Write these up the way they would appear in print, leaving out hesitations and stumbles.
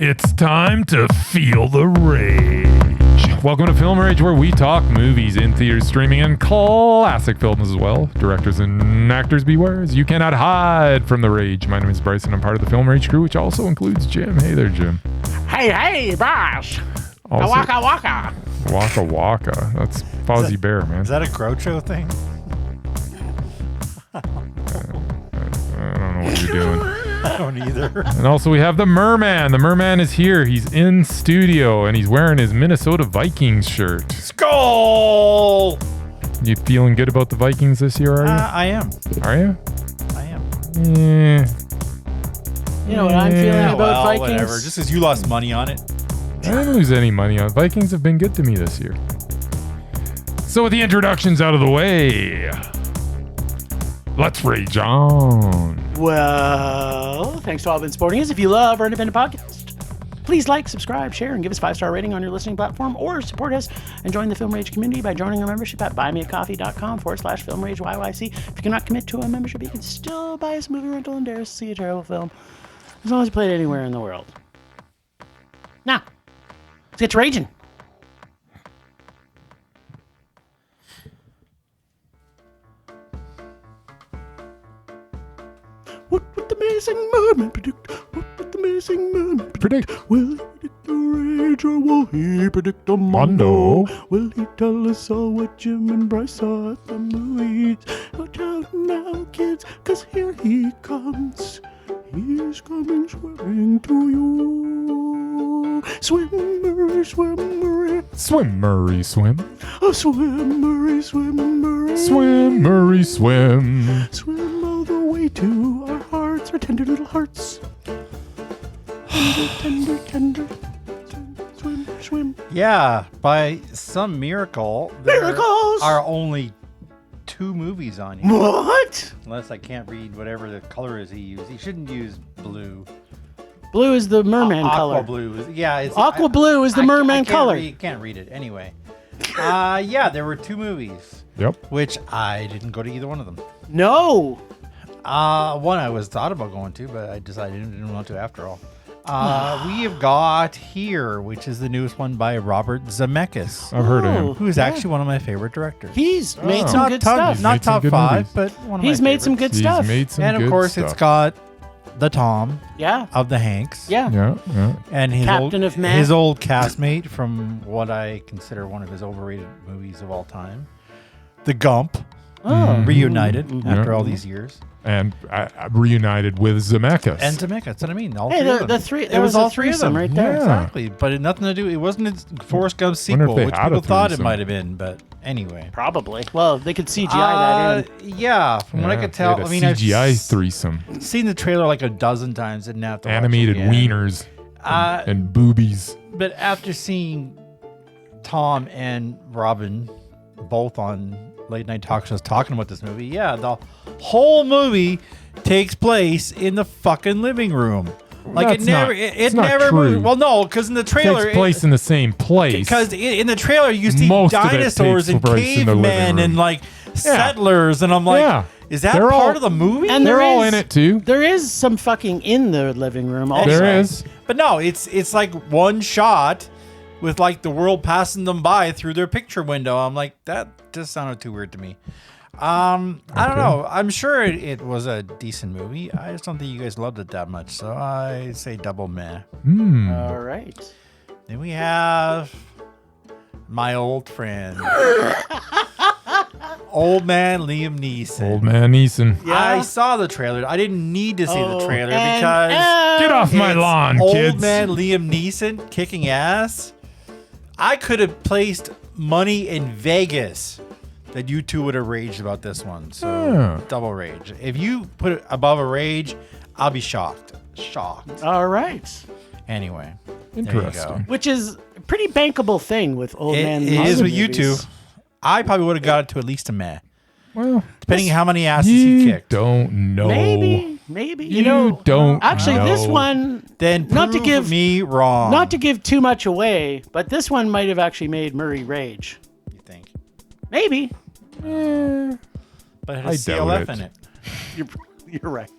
It's time to feel the rage. Welcome to Film Rage, where we talk movies in theaters, streaming, and classic films as well. Directors and actors beware, as you cannot hide from the rage. My name is Bryce, and I'm part of the Film Rage crew, which also includes Jim. Hey there, Jim. Hey, boss. Waka waka. Waka waka. That's Fozzie Bear, man. Is that a Groucho thing? I don't know what you're doing. I don't either. And also we have the Merman. The Merman is here. He's in studio, and he's wearing his Minnesota Vikings shirt. Skull! You feeling good about the Vikings this year, are you? I am. Are you? I am. Yeah. You know what I'm feeling about Vikings? Whatever. Just because you lost money on it. I didn't lose any money on it. Vikings have been good to me this year. So with the introductions out of the way, let's rage on. Well, thanks to all been supporting us. If you love our independent podcast, please like, subscribe, share, and give us a 5-star rating on your listening platform, or support us and join the Film Rage community by joining our membership at buymeacoffee.com/Film Rage YYC. If you cannot commit to a membership, you can still buy us a movie rental and dare us to see a terrible film, as long as you play it anywhere in the world. Now, let's get to raging. What would the amazing Murman predict? What would the amazing Murman predict? Will he predict the rage, or will he predict a mondo? Will he tell us all what Jim and Bryce saw at the movies? Watch out now, kids, cause here he comes. He's coming swimming to you. Swim, Murray, swim, Murray. Swim, Murray, swim. Oh, swim, Murray, swim, Murray. Swim, Murray, swim. Swim all the way to our hearts, our tender little hearts. Tender, tender, tender. Swim, swim. Yeah, by some miracle, Miracles! are only 2 movies on here. What? Unless I can't read whatever the color is he used. He shouldn't use blue. Blue is the merman color. Aqua blue. Yeah, it's Aqua blue is the merman color. You can't read it. Anyway. Yeah, there were 2 movies. Yep. Which I didn't go to either one of them. No. One I was thought about going to, but I decided I didn't want to after all. We have got Here, which is the newest one by Robert Zemeckis, I've heard of him. who is actually one of my favorite directors. He's made some good stuff. Not made some top good 5, movies. but one of my He's made some favorites. good stuff. He's made some And good of course, stuff. it's got the Tom Yeah. of the Hanks. Yeah. Yeah. And his Captain old, of Man. his old castmate from what I consider one of his overrated movies of all time, The Gump, reunited after all these years. And reunited with Zemeckis. And Zemeckis, that's what I mean. All Hey, three of them. the three. It There was all a 3 of threesome them. right there. Yeah. Exactly, but it had nothing to do. It wasn't a Forrest Gump sequel, they which had a people thought it threesome. might have been. But anyway, Probably. Well, they could CGI that in. yeah, from what I could tell, they had I a mean, CGI I've threesome. seen the trailer like a dozen times. Didn't have to watch it Animated again. wieners and boobies. But after seeing Tom and Robin both on late night talk shows talking about this movie, yeah, the whole movie takes place in the fucking living room. Like That's it never, not- it it's not never true. moved. Well, no, because in the trailer, Takes place in the same place. because in the trailer you see Most of it dinosaurs takes and place in the living cavemen room. and like settlers, and I'm like, Yeah. is that They're part all- of the movie? And They're there all is- in it too. There is some fucking in the living room also. There is. But no, it's like one shot with like the world passing them by through their picture window. I'm like, that just sounded too weird to me. I don't know. I'm sure it was a decent movie. I just don't think you guys loved it that much. So I say double meh. All right. Then we have my old friend, Old Man Liam Neeson. Old Man Neeson. Yeah. I saw the trailer. I didn't need to see the trailer and- because Get off my it's lawn, Old kids. Man Liam Neeson kicking ass. I could have placed money in Vegas that you two would have raged about this one. So double rage. If you put it above a rage, I'll be shocked. Shocked. All right. Anyway, Interesting. Which is a pretty bankable thing with Old Man It Liam is with you two. movies. I probably would have got it to at least a meh, Well, depending on how many asses he you kicked. don't know. Maybe. You don't Actually, know. this one, Then not to prove give me wrong. not to give too much away, but this one might have actually made Murray rage. You think? Maybe. But it has I doubt CLF it. in it. You're right.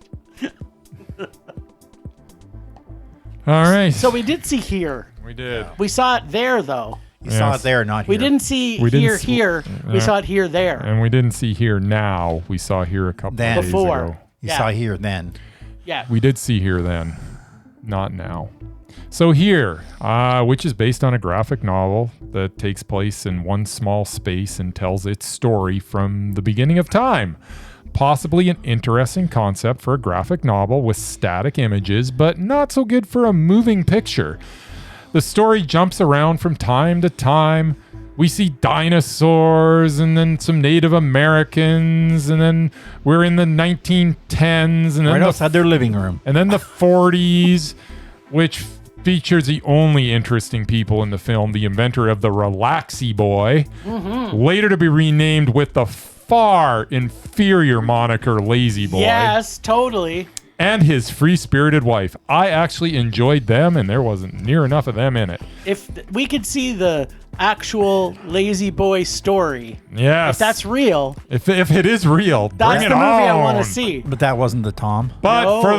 All right. So we did see here. We did. We saw it there, though. You saw it there, not here. We didn't see We didn't here. We saw it here, there. And we didn't see here now. We saw here a couple Then. of days Before. ago. You Yeah. saw here then. Yeah. We did see here then, not now. So here, which is based on a graphic novel that takes place in one small space and tells its story from the beginning of time. Possibly an interesting concept for a graphic novel with static images, but not so good for a moving picture. The story jumps around from time to time. We see dinosaurs and then some Native Americans, and then we're in the 1910s, and then Right outside their living room. and then the 40s, which features the only interesting people in the film, the inventor of the Relaxy Boy, later to be renamed with the far inferior moniker Lazy Boy, Yes, totally. and his free-spirited wife. I actually enjoyed them, and there wasn't near enough of them in it. If we could see the actual Lazy Boy story, Yes. if that's real, If it is real, that's bring the it movie I want on. to see. But that wasn't the Tom. But No. for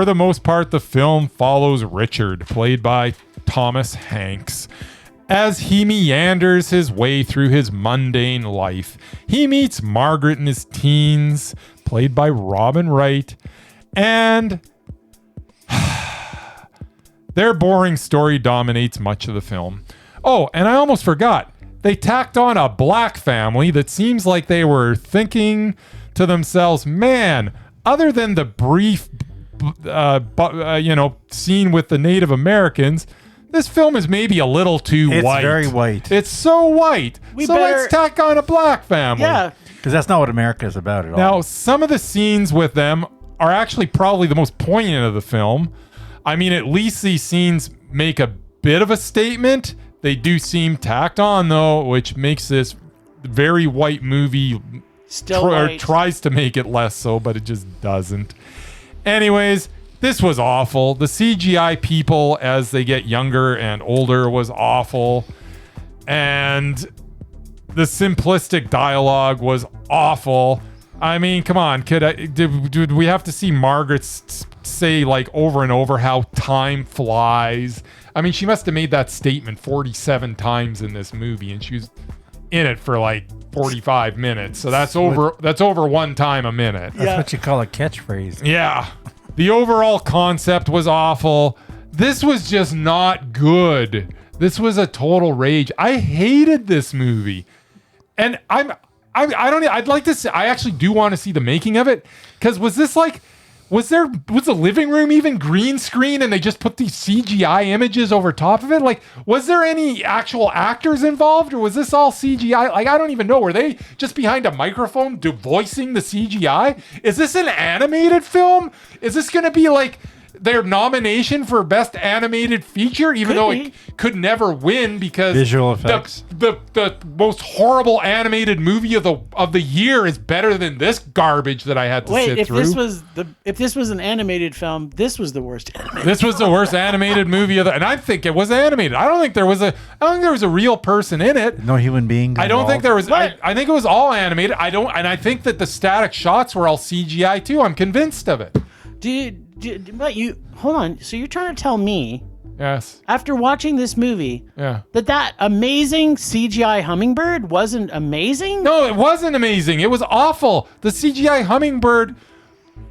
the most part, the film follows Richard, played by Thomas Hanks, as he meanders his way through his mundane life. He meets Margaret in his teens, played by Robin Wright, and their boring story dominates much of the film. Oh, and I almost forgot. They tacked on a black family that seems like they were thinking to themselves, man, other than the brief, scene with the Native Americans, this film is maybe a little too It's white. very white. It's so white. So let's tack on a black family. Yeah. Because that's not what America is about at all. Now, some of the scenes with them are actually probably the most poignant of the film. I mean, at least these scenes make a bit of a statement. They do seem tacked on, though, which makes this very white movie Still white. tries to make it less so, but it just doesn't. Anyways, this was awful. The CGI people, as they get younger and older, was awful. And the simplistic dialogue was awful. I mean, come on, kid. Did we have to see Margaret say like over and over how time flies? I mean, she must have made that statement 47 times in this movie, and she was in it for like 45 minutes. So that's over one time a minute. That's what you call a catchphrase. Yeah. The overall concept was awful. This was just not good. This was a total rage. I hated this movie. And I'd like to see, I actually do want to see the making of it. Because was the living room even green screen and they just put these CGI images over top of it? Like, was there any actual actors involved, or was this all CGI? Like, I don't even know. Were they just behind a microphone voicing the CGI? Is this an animated film? Is this going to be like their nomination for best animated feature, even though it could never win because Visual effects. The most horrible animated movie of the year is better than this garbage that I had to sit through. If this was an animated film, this was the worst animated. This was the worst animated movie and I think it was animated. I don't think there was a real person in it. No human being. I don't think there was. What? I think it was all animated. I think that the static shots were all CGI too. I'm convinced of it. But hold on. So you're trying to tell me, Yes. after watching this movie, Yeah. that amazing CGI hummingbird wasn't amazing? No, it wasn't amazing. It was awful. The CGI hummingbird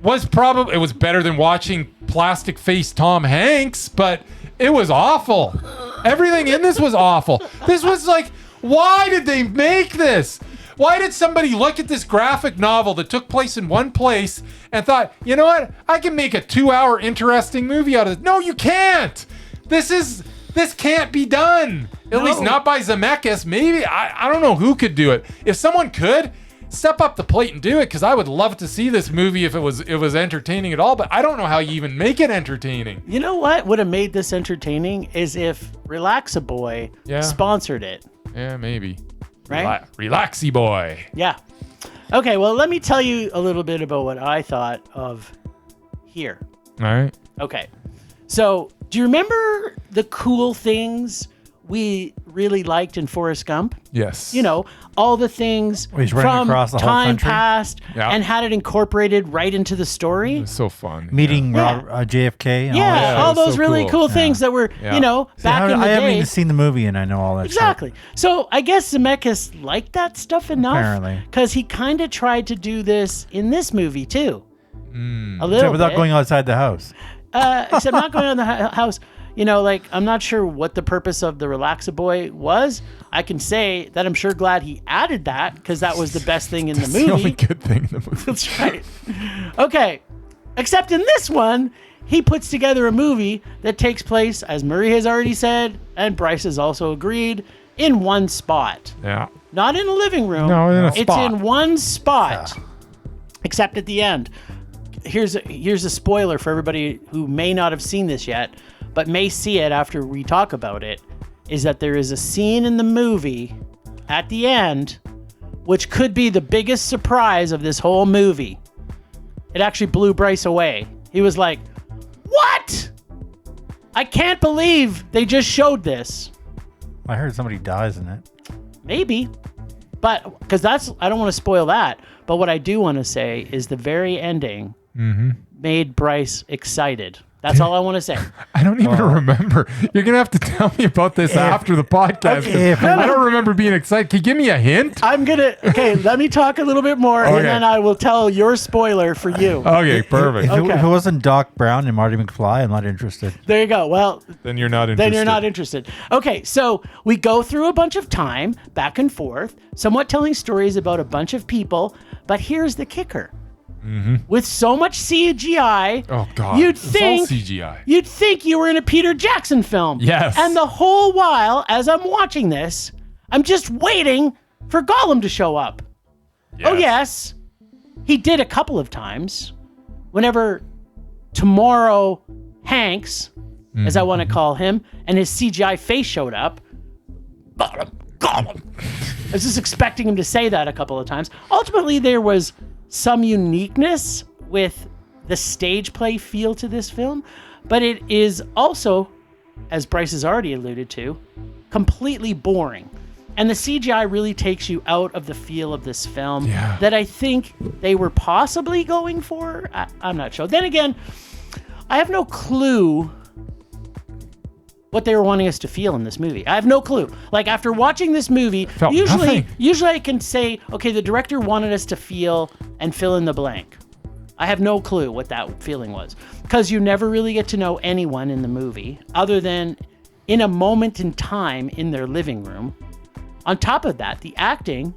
was better than watching plastic face Tom Hanks, but it was awful. Everything in this was awful. This was like, why did they make this? Why did somebody look at this graphic novel that took place in one place and thought, you know what? I can make a 2-hour interesting movie out of this. No, you can't. This can't be done. At least not by Zemeckis. Maybe, I don't know who could do it. If someone could, step up the plate and do it, because I would love to see this movie if it was entertaining at all, but I don't know how you even make it entertaining. You know what would have made this entertaining is if Relax-A-Boy sponsored it. Yeah, maybe. Right? Relaxy Boy. Yeah. Okay, well, let me tell you a little bit about what I thought of here. All right. Okay. So, do you remember the cool things we really liked in Forrest Gump. Yes. You know, all the things He's running from across the whole time country. past Yeah. and had it incorporated right into the story. It's so fun. Meeting Yeah. JFK. And all Yeah, that. all it was those so really cool things that were, Yeah. you know, See, back in the I haven't day. even seen the movie, and I know all that. Exactly. So I guess Zemeckis liked that stuff enough. Apparently. Because he kind of tried to do this in this movie, too. A Shit. little Without bit. going outside the house. Except not going on the house. You know, like, I'm not sure what the purpose of the Relax-A-Boy was. I can say that I'm sure glad he added that, because that was the best thing in the It's movie. the only good thing in the movie. That's right. Okay. Except in this one, he puts together a movie that takes place, as Murray has already said, and Bryce has also agreed, in one spot. Yeah. Not in a living room. No, in a It's spot. in one spot. Except at the end. Here's a spoiler for everybody who may not have seen this yet, but may see it after we talk about it, is that there is a scene in the movie at the end which could be the biggest surprise of this whole movie. It actually blew Bryce away. He was like, "What? I can't believe they just showed this." I heard somebody dies in it. Maybe. But, because I don't want to spoil that. But what I do want to say is the very ending made Bryce excited. That's all I want to say. I don't even remember. You're going to have to tell me about this after the podcast. 'Cause I don't remember being excited. Can you give me a hint? Okay, let me talk a little bit more, Okay. and then I will tell your spoiler for you. Okay, perfect. Okay. If it wasn't Doc Brown and Marty McFly, I'm not interested. There you go. Well, Then you're not interested. then you're not interested. Okay, so we go through a bunch of time, back and forth, somewhat telling stories about a bunch of people, but here's the kicker. With so much CGI, Oh, God. you'd It's all think CGI. You'd think you were in a Peter Jackson film. Yes. And the whole while, as I'm watching this, I'm just waiting for Gollum to show up. Oh, yes. He did a couple of times. Whenever Tomorrow Hanks, as I want to call him, and his CGI face showed up. Gollum. I was just expecting him to say that a couple of times. Ultimately, there was some uniqueness with the stage play feel to this film, but it is also, as Bryce has already alluded to, completely boring. And the CGI really takes you out of the feel of this film that I think they were possibly going for. I'm not sure. Then again, I have no clue what they were wanting us to feel in this movie. I have no clue. Like, after watching this movie, usually I can say, okay, the director wanted us to feel and fill in the blank. I have no clue what that feeling was, because you never really get to know anyone in the movie other than in a moment in time in their living room. On top of that, the acting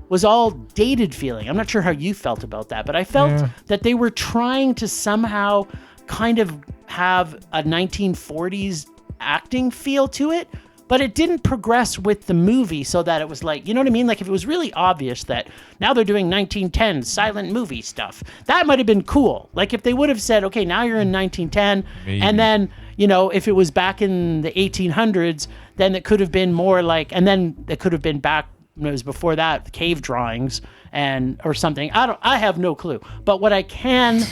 was all dated feeling. I'm not sure how you felt about that, but I felt that they were trying to somehow kind of have a 1940s acting feel to it, but it didn't progress with the movie, so that it was like, you know what I mean? Like, if it was really obvious that now they're doing 1910 silent movie stuff, that might have been cool. Like, if they would have said, okay, now you're in 1910, and then, you know, if it was back in the 1800s, then it could have been more like, and then it could have been back, it was before that, cave drawings and or something. I have no clue. But what I can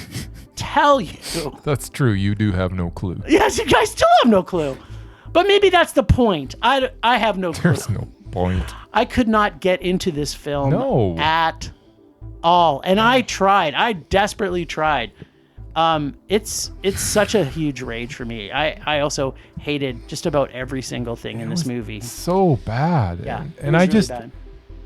tell you, That's true. You do have no clue. yes, I still have no clue. But maybe that's the point. I have no clue. There's no point. I could not get into this film No. at all. And I tried. I desperately tried. It's such a huge rage for me. I also hated just about every single thing in this movie. So bad. Yeah. And it was I really just, bad.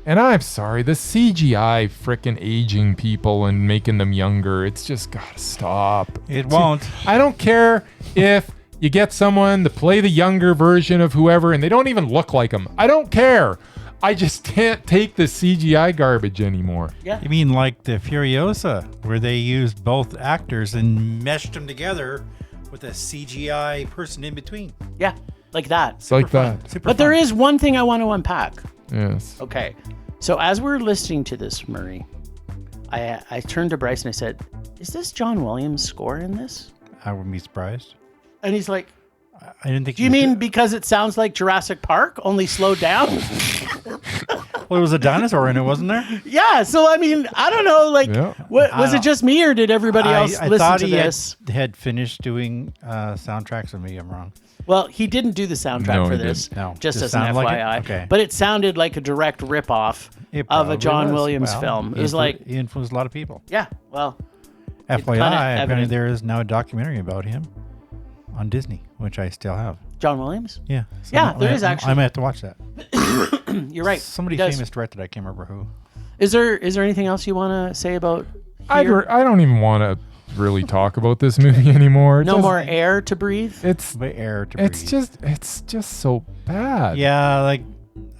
and I'm sorry, the CGI frickin' aging people and making them younger, it's just gotta stop. It won't. I don't care if you get someone to play the younger version of whoever and they don't even look like them. I don't care. I just can't take the CGI garbage anymore. Yeah. You mean like the Furiosa, where they used both actors and meshed them together with a CGI person in between? Yeah. Like that. It's like that. Super But there is one thing I want to unpack. Yes. Okay. So as we're listening to this, Murray, I turned to Bryce and I said, is this John Williams' score in this? I wouldn't be surprised. And he's like, I didn't think. do you mean because it sounds like Jurassic Park, only slowed down? Well, there was a dinosaur in it, wasn't there? Yeah. So, I mean, I don't know. Like, Yeah. was it just me or did everybody else I listen thought to he this? had finished doing soundtracks, and maybe I'm wrong. Well, he didn't do the soundtrack No, for he this. didn't. No. Just as Just an sound like it? FYI. Okay. But it sounded like a direct ripoff It of a probably John was. Williams Well, film. It he was like, he influenced a lot of people. yeah, well, FYI, kinda apparently evident. there is now a documentary about him on Disney, which I still have. John Williams? Yeah. Yeah, there is actually. I might have to watch that. You're right. Somebody He does. famous directed. I can't remember who. Is there anything else you want to say about I here? don't even want to really talk about this movie anymore. It No just- more air to breathe? It's By air to it's breathe. it's just so bad. Yeah, like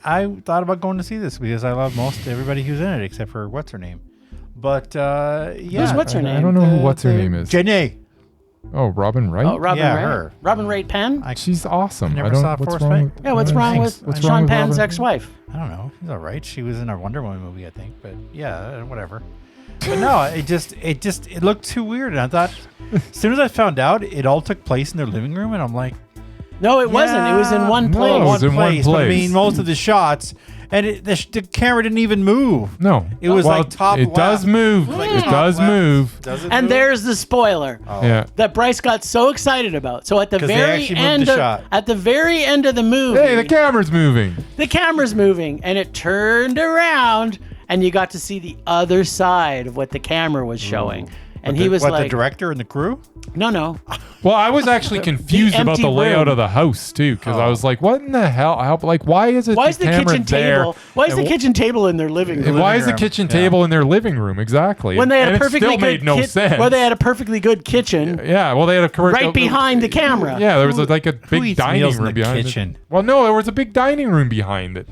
I thought about going to see this because I love most everybody who's in it except for what's her name. But yeah, Who's what's her I name? don't know who what's her name is. Jenny. Oh, Robin Wright. Oh, Robin Yeah, Wright. her. Robin Wright Penn? She's awesome. never I don't saw what's Forrest wrong Gump. with- Yeah, what's I wrong don't with think- what's Sean wrong with Penn's Robin? ex-wife? I don't know. She's all right. She was in a Wonder Woman movie, I think. But yeah, whatever. But no, it looked too weird. And I thought, as soon as I found out, it all took place in their living room, and I'm like, No, it wasn't. It was in one No, place. it was in one But I place. mean, most of the shots, and the camera didn't even move. No, It was Well, like top It does left. move. Like It top does left. move. Does it And move? there's the spoiler Yeah. that Bryce got so excited about. So at the 'Cause they very actually moved end the of, shot. at the very end of the movie, Hey, the camera's moving. the camera's moving and it turned around and you got to see the other side of what the camera was showing. And he was the like, director and the crew? no. Well, I was actually confused about empty the layout room. of the house too, because I was like, "What in the hell? Like, why is it? Why is the camera kitchen there? table? Why is the And kitchen table in their living room? Why is the room? kitchen Yeah. table in their living room exactly? When they had and a perfectly it still good made no sense. Where they had a perfectly good kitchen Yeah, well, they had a correct right behind the camera. Yeah, there was like a big eats dining meals in room the behind kitchen? it. Well, no, there was a big dining room behind it.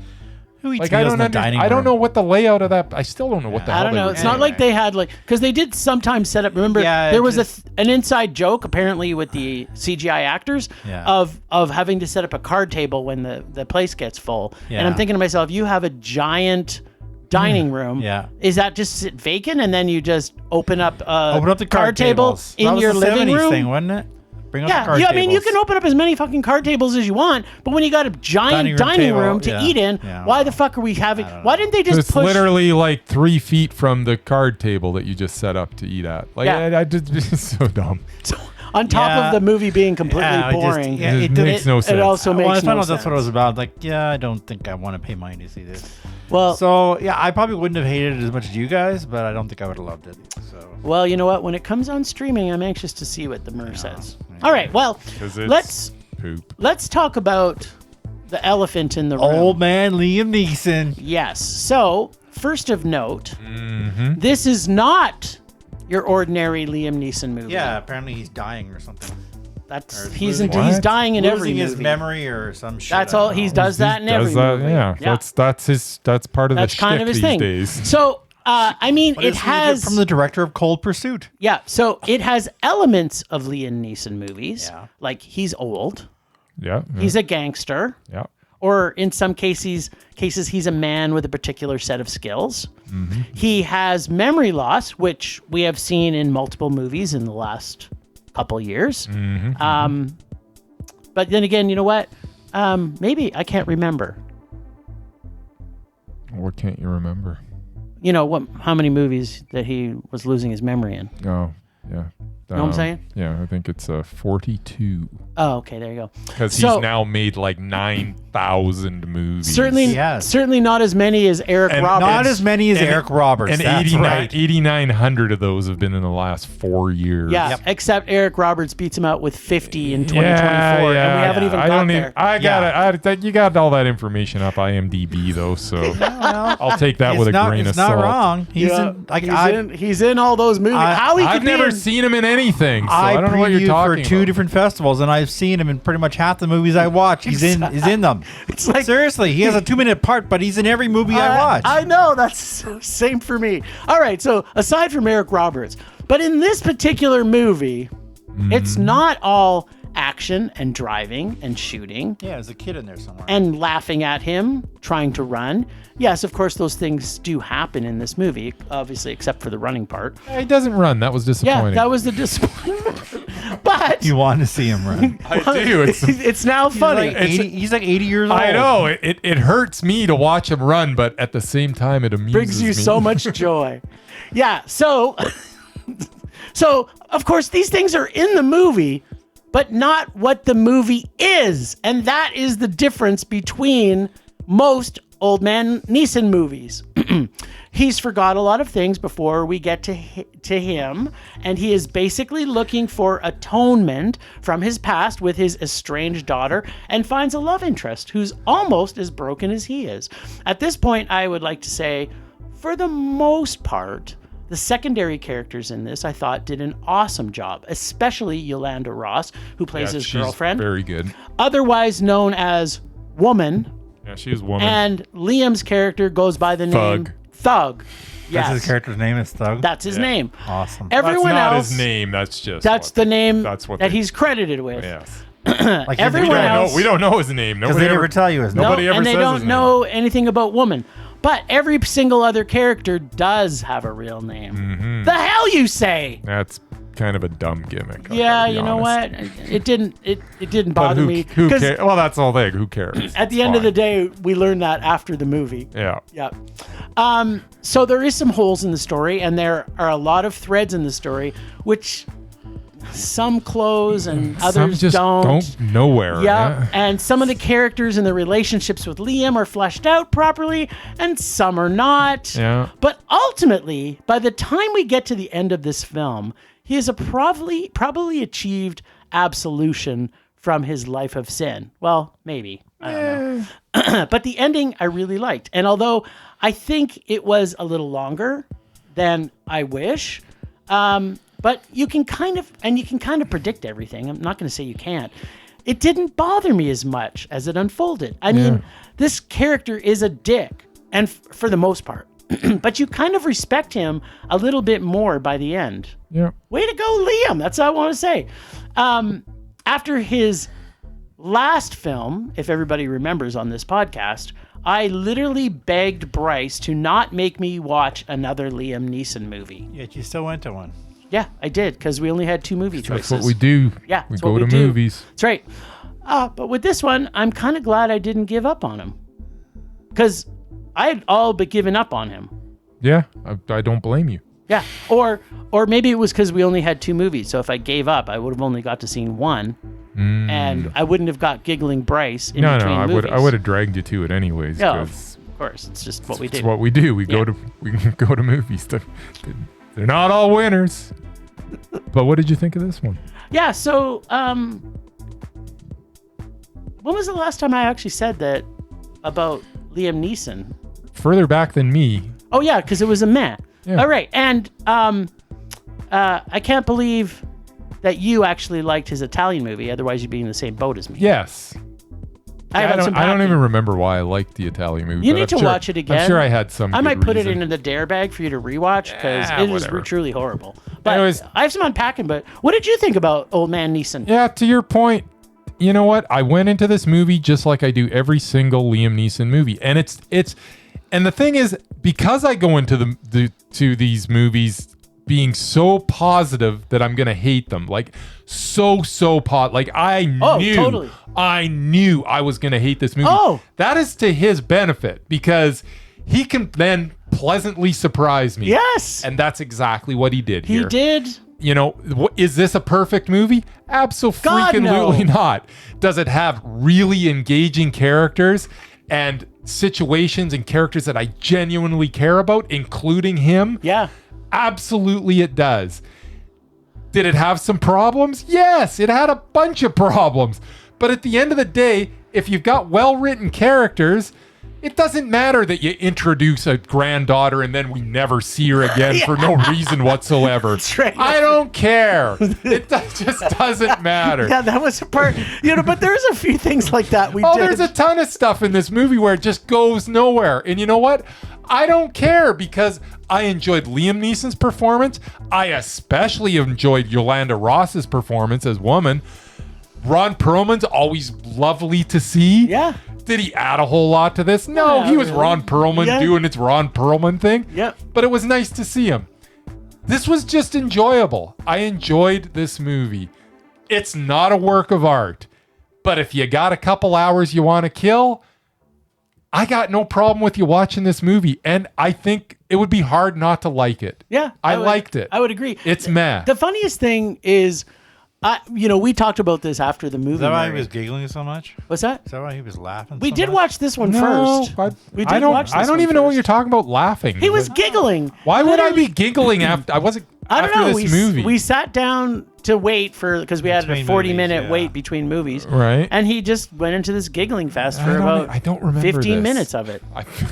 Who eats Like I meals don't in the dining I don't room? know what the layout of that. I still don't know what the hell I don't they know. were It's doing. not like they had because they did sometimes set up. Remember, Yeah, there was just- an inside joke apparently with the CGI actors Yeah. of having to set up a card table when the place gets full. And I'm Yeah. thinking to myself, you have a giant dining room. Yeah. Is that just sit vacant and then you just open up the card table tables. in That was your the living 70s room? thing, wasn't it? Bring up the Yeah, card I mean, you tables. can open up as many fucking card tables as you want, but when you got a giant dining room, table, to yeah. eat in, Yeah, why the fuck are we having? Why didn't they just It's push? literally like 3 feet from the card table that you just set up to eat at. Like, Yeah. I just it's so dumb. on top Yeah. of the movie being completely Yeah, it just- boring? yeah, It makes no sense. It also When I makes found no out that's what it was sense. about, like, yeah, I don't think I want to pay money to see this. Well, So, yeah, I probably wouldn't have hated it as much as you guys, but I don't think I would have loved it. So, well, you know what? When it comes on streaming, I'm anxious to see what the Mur says. All right, well, 'Cause it's poop. let's talk about the elephant in the room. Old Man Liam Neeson. Yes. So, first of note, Mm-hmm. this is not your ordinary Liam Neeson movie. Yeah, apparently he's dying or something. That's Or he's losing- What? dying in every Losing his movie. memory or some shit. That's I all don't he know. does that in every movie. Yeah, that's part of That's the kind shtick of his these thing. days. So, I mean, What it is has from the director of Cold Pursuit. yeah. So it has elements of Liam Neeson movies. Yeah. Like he's old, Yeah, he's a gangster, yeah. or in some cases he's a man with a particular set of skills. Mm-hmm. He has memory loss, which we have seen in multiple movies in the last couple years. Mm-hmm. But then again, you know what? Maybe I can't remember. What can't you remember? You know how many movies that he was losing his memory in. Oh, yeah. Know what I'm saying? Yeah, I think it's 42. Oh, okay, there you go. Because So- he's now made like 9,000 movies. Certainly not as many as Eric And Roberts. Not as many as And- Eric Roberts. And that's 8,900 of those have been in the last 4 years. Yeah, Yep. except Eric Roberts beats him out with 50 in 2024, and we haven't even I got don't there. you got all that information up IMDb though, so I'll take that with a grain of It's not salt. wrong. He's Yeah, in, like he's in all those movies. How he I've could be never in- seen him in anything, so I don't know what you're previewed talking for two about. different festivals, and I've seen him in pretty much half the movies I watch. He's in them. It's like Seriously, he has a 2-minute part, but he's in every movie I watch. I know that's same for me. All right, so aside from Eric Roberts, but in this particular movie, it's not all action and driving and shooting Yeah, there's a kid in there somewhere. and laughing at him trying to run. Yes, of course, those things do happen in this movie, obviously, except for the running part. He doesn't run. That was disappointing. Yeah, that was the disappointment. But you want to see him run. I do. it's now funny. He's like 80 years old. I know. It hurts me to watch him run, but at the same time, it amuses Brings you me. so much joy. Yeah, so of course these things are in the movie, but not what the movie is. And that is the difference between most Old Man Neeson movies. He's forgot a lot of things before we get to him, and he is basically looking for atonement from his past with his estranged daughter and finds a love interest who's almost as broken as he is. At this point, I would like to say, for the most part, the secondary characters in this, I thought, did an awesome job, especially Yolanda Ross, who plays his girlfriend. Very good. Otherwise known as Woman. Yeah, she's Woman. And Liam's character goes by the name Thug. Yes. That's his character's name is Thug? That's his name. Awesome. Everyone that's not else, his name. That's just the name that's what that he's credited with. Yes. Like Everyone else, we don't know his name. because they never tell you his name. Nobody ever and they says don't his know anything about Woman. But every single other character does have a real name. Mm-hmm. The hell you say? That's kind of a dumb gimmick. Yeah, you know what? It didn't bother me. Who cares? Well, that's all they. Who cares? At the end of the day, we learned that after the movie. Yeah. Yeah. So there is some holes in the story, and there are a lot of threads in the story, which some close and others Some just don't. nowhere. Yeah, and some of the characters and the relationships with Liam are fleshed out properly, and some are not. Yeah. But ultimately, by the time we get to the end of this film, he has probably achieved absolution from his life of sin. Well, maybe. I don't know. But the ending I really liked. And although I think it was a little longer than I wish, but you can kind of predict everything. I'm not going to say you can't. It didn't bother me as much as it unfolded. I mean, this character is a dick, and for the most part. But you kind of respect him a little bit more by the end. Yeah. Way to go, Liam. That's all I want to say. After his last film, if everybody remembers on this podcast, I literally begged Bryce to not make me watch another Liam Neeson movie. Yet you still went to one. Yeah, I did, because we only had 2 movie choices. That's what we do. Yeah, we that's go what to we do. movies. That's right. But with this one, I'm kind of glad I didn't give up on him, because I had all but given up on him. Yeah, I don't blame you. Yeah, or maybe it was because we only had 2 movies. So if I gave up, I would have only got to see one, and I wouldn't have got giggling Bryce in between movies. I would have dragged you to it anyways. Yeah, of course, it's just what we do. It's what we do. We go to movies. They're not all winners. But what did you think of this one? Yeah. So, when was the last time I actually said that about Liam Neeson? Further back than me. Oh yeah, because it was a meh. Yeah. All right, and I can't believe that you actually liked his Italian movie. Otherwise, you'd be in the same boat as me. Yes. I don't even remember why I liked the Italian movie. You need to watch it again. I'm sure I had some. I might good put it reason. into the dare bag for you to rewatch because it is truly horrible. But Anyways, I have some unpacking. But what did you think about Old Man Neeson? Yeah, to your point, you know what? I went into this movie just like I do every single Liam Neeson movie, and and the thing is, because I go into to these movies being so positive that I'm gonna hate them, like so positive. Like I knew I was gonna hate this movie. Oh, that is to his benefit because he can then pleasantly surprise me. Yes, and that's exactly what he did here. He did. You know, is this a perfect movie? Absolutely not. Does it have really engaging characters and situations and characters that I genuinely care about, including him? Yeah. Absolutely it does. Did it have some problems? Yes, it had a bunch of problems. But at the end of the day, if you've got well-written characters, it doesn't matter that you introduce a granddaughter and then we never see her again for no reason whatsoever. Right. I don't care. It just doesn't matter. Yeah, that was a part. But there's a few things like that we did. There's a ton of stuff in this movie where it just goes nowhere. And you know what? I don't care because I enjoyed Liam Neeson's performance. I especially enjoyed Yolanda Ross's performance as Woman. Ron Perlman's always lovely to see. Yeah. Did he add a whole lot to this? No, he was really. Ron Perlman doing its Ron Perlman thing. Yep. But it was nice to see him. This was just enjoyable. I enjoyed this movie. It's not a work of art. But if you got a couple hours you want to kill, I got no problem with you watching this movie. And I think it would be hard not to like it. Yeah. I liked it. I would agree. It's meh. The funniest thing is We talked about this after the movie. Is that why he Murray. was giggling so much? What's that? Is that why he was laughing? We so did much? watch this one No, first. We I did don't. watch this I don't one even know what first. you're talking about. Laughing. He was giggling. Why would I be Literally. giggling after? I wasn't. I don't after know. this movie. We sat down to wait because we had a Between 40-minute movies, yeah. wait between movies. Right. And he just went into this giggling fest for I don't remember 15 this. minutes of it.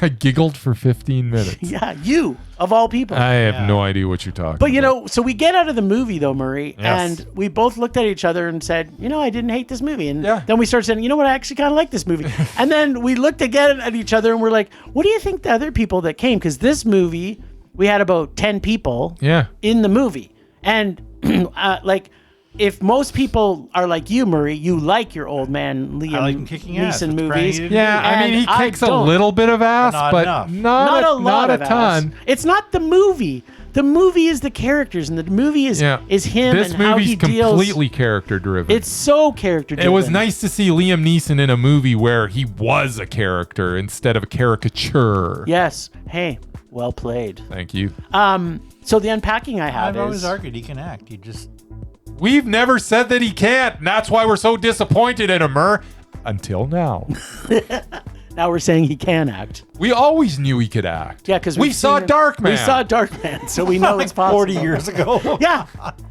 I giggled for 15 minutes. Yeah, you of all people. I have Yeah. no idea what you're talking But about. so we get out of the movie though, Murray, Yes. and we both looked at each other and said, I didn't hate this movie. And Yeah. then we started saying, I actually kind of like this movie. And then we looked again at each other and we're like, what do you think the other people that came? Because this movie, we had about 10 people Yeah. in the movie. And if most people are like you, Murray, you like your Old Man Liam I like him kicking ass. Neeson It's movies. brand new. Yeah, I mean, he And I kicks a don't. little bit of ass, Not but enough. not Not a lot not of a ton. ass. It's not the movie. The movie is the characters, and the movie is him This and how movie's he deals. completely character driven. It's so character driven. It was nice to see Liam Neeson in a movie where he was a character instead of a caricature. Yes. Hey, well played. Thank you. So the unpacking I have I've always is argued he can act. He just We've never said that he can't, and that's why we're so disappointed in him, until now. now we're saying he can act. We always knew he could act. Yeah, because we saw Darkman. We saw Darkman, so we know it's possible. 40 years ago. Yeah,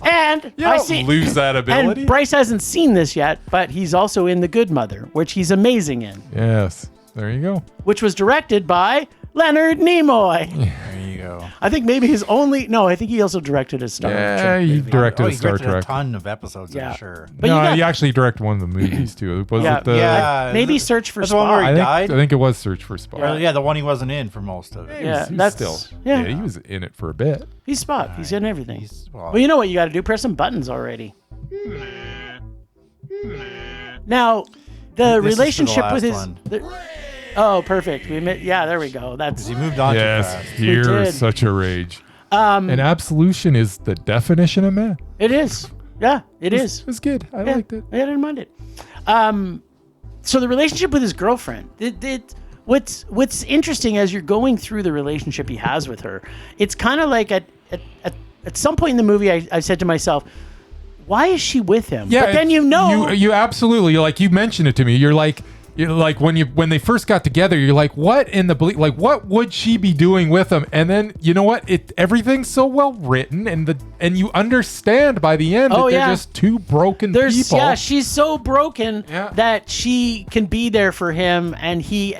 and You I don't see. lose that ability. And Bryce hasn't seen this yet, but he's also in The Good Mother, which he's amazing in, Yes. There you go. which was directed by Leonard Nimoy. There you go. I think maybe his only. No, I think he also directed a Star Yeah, Trek. he movie. directed a he Star directed Trek. a ton of episodes, Yeah. I'm sure. But no, you got- he actually directed one of the movies too. Was Yeah, it the? yeah. Maybe Search for That's the one Spock. where he I died. think it was Search for Spock. Or, yeah, the one he wasn't in for most of it. Yeah, He was that's still. yeah. He was in it for a bit. He's Spock. He's in everything. Well, Well, you know what you got to do? Press some buttons already. Now, the This is for the relationship with his. last one. Oh, perfect. Yeah, there we go. That's he moved on too Yes, fast. you're did. such a rage. And absolution is the definition of man. it is. Yeah, it is. It's good. I Yeah, liked it. I didn't mind it. So the relationship with his girlfriend. What's interesting as you're going through the relationship he has with her, it's kind of like at some point in the movie, I said to myself, why is she with him? Yeah, but then you absolutely like you mentioned it to me. You're like when they first got together, you're like, what in the what would she be doing with him? And then you know what? Everything's so well written, and you understand by the end that they're just two broken people. Yeah, she's so broken Yeah. that she can be there for him, and he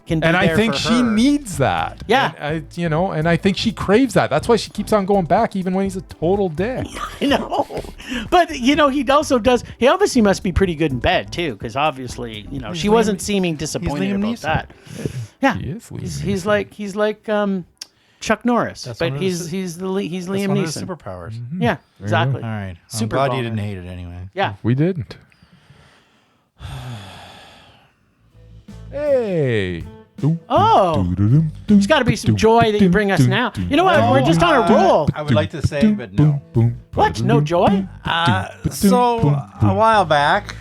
can be And I there think for she her. needs that. Yeah. And I think she craves that. That's why she keeps on going back, even when he's a total dick. I know, but he also does. He obviously must be pretty good in bed too, because obviously, she wasn't seeming disappointed Liam about Neeson. that. Yeah, He is Liam he's like Chuck Norris, That's but one of he's his- Liam That's one of his Neeson. superpowers. Yeah, exactly. All right. I'm Super glad boner. you didn't hate it anyway. Yeah, We didn't. Hey. Oh. There's got to be some joy that you bring us now. You know what? We're just on a roll. I would like to say, but no. What? No joy? So a while back,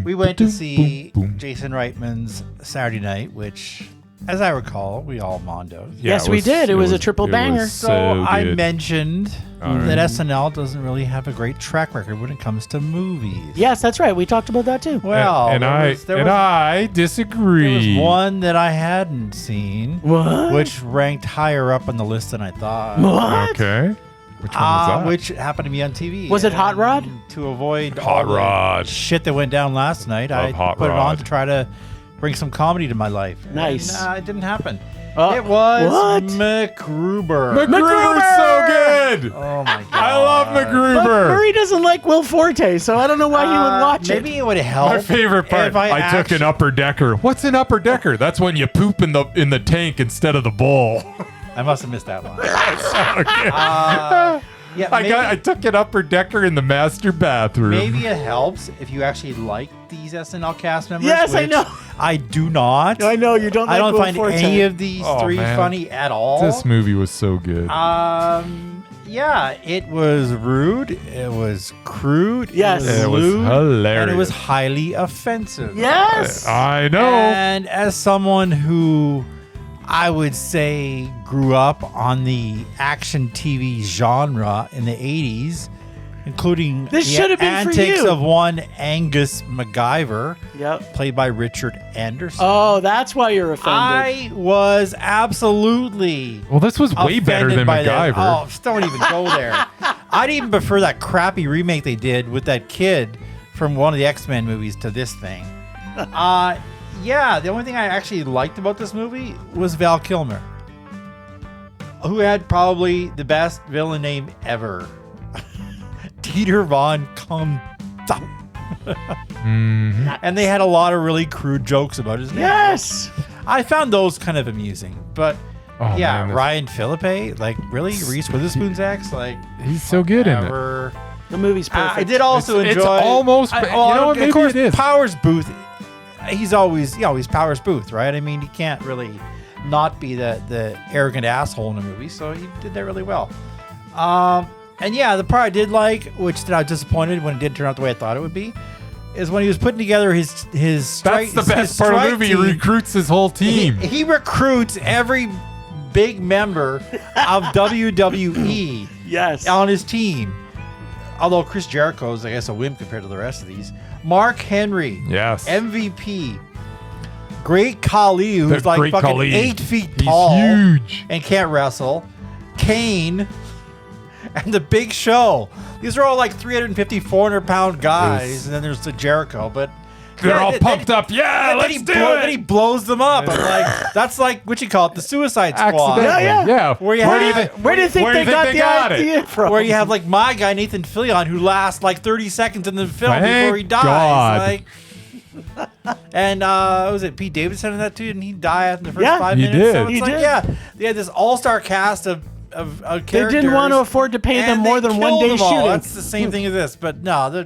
we went to see Jason Reitman's Saturday Night, which, as I recall, we all mondoed. Yes, we did. It was a triple banger. So I mentioned that SNL doesn't really have a great track record when it comes to movies. Yes, that's right. We talked about that too. Well, and I disagree. there was one that I hadn't seen, What? which ranked higher up on the list than I thought. What? Okay. Which one was that? Which happened to be on TV. Was it Hot Rod? And to avoid Hot all the Rod. shit that went down last night, I Love Hot put it on Rod. to try to bring some comedy to my life. Nice. And, it didn't happen. What? It was MacGruber. MacGruber's so good. Oh my god! I love But MacGruber. Murray doesn't like Will Forte, so I don't know why he would watch it. Maybe it would help. My favorite part. if I took an upper decker. What's an upper decker? That's when you poop in the tank instead of the bowl. I must have missed that one. Okay. Yeah, I took an upper decker in the master bathroom. maybe it helps if you actually like these SNL cast members. Yes, I which know. I do not. I know you don't. I like don't Will find Forte. any of these three man. funny at all. This movie was so good. Yeah, it was rude. It was crude. Yes. it It was was lewd, hilarious. and it was highly offensive. Yes. I know. And as someone who I would say grew up on the action TV genre in the 80s, including This should have been for antics you. of one Angus MacGyver, Yep. played by Richard Anderson. Oh, that's why you're offended. I was absolutely Well, this was way better offended than by this. MacGyver. Oh, just don't even go there. I'd even prefer that crappy remake they did with that kid from one of the X-Men movies to this thing. Yeah, the only thing I actually liked about this movie was Val Kilmer, who had probably the best villain name ever. Dieter von Kumthau. And they had a lot of really crude jokes about his name. Yes. I found those kind of amusing, but Oh, yeah, man, this- Ryan Philippe, like really Reese Witherspoon's ex, like He's so good in it. ever. The movie's perfect. I did also It's enjoy. almost- you know what, maybe of course, it is. Powers Booth. He's always Powers Booth, right? I mean, he can't really not be the arrogant asshole in a movie, so he did that really well. And yeah, the part I did like, which I was disappointed when it didn't turn out the way I thought it would be, is when he was putting together his strike. That's the best his part of the strike movie. He team. recruits his whole team. He recruits every big member of WWE Yes. on his team. Although Chris Jericho is, I guess, a wimp compared to the rest of these. Mark Henry, Yes. MVP. Great Khali, who's The like Great fucking Khali. 8 feet He's tall huge. and can't wrestle. Kane and the Big Show. These are all like 350, 400-pound guys, Yes. and then there's the Jericho. But They're all then- pumped up. Yeah, and let's do Then he it. blows them up. I'm like, that's like what you call it, the Suicide Squad. Accidentally. Yeah, Yeah. Where you do have- you think? Where do you think where they got the it? idea from? Where you have like my guy Nathan Fillion, who lasts like 30 seconds in the film Thank before he dies. God. Like, and was it Pete Davidson in that too? Didn't he die after the first Yeah, 5 he minutes? did. So it's He like, did. yeah, they had this all-star cast of They characters. didn't want to afford to pay them and more they than one killed day them all. shooting. That's the same thing as this, but no,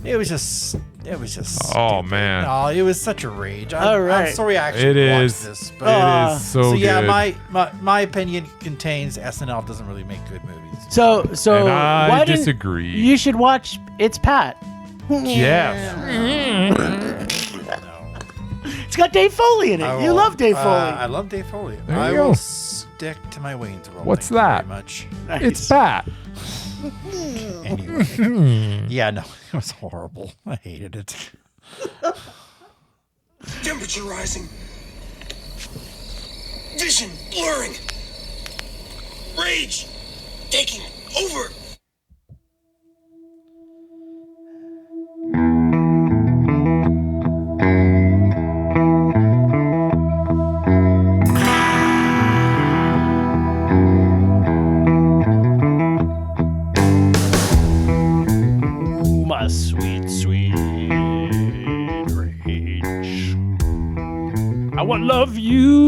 it was just. Oh, stupid. man. No, it was such a rage. All right. I'm sorry I actually It watched is. this. It But, is so so good. yeah, my opinion contains SNL doesn't really make good movies. So And I why didn't- disagree. You should watch It's Pat. Yes. It's got Dave Foley in it. You love Dave Foley. I love Dave Foley. There you I go. will stick to my Wayne's World. What's Thank you that? Very much. It's Pat. Anyway. Yeah, no, it was horrible. I hated it. Temperature rising. Vision blurring. Rage taking over. My sweet, sweet rage. I want love you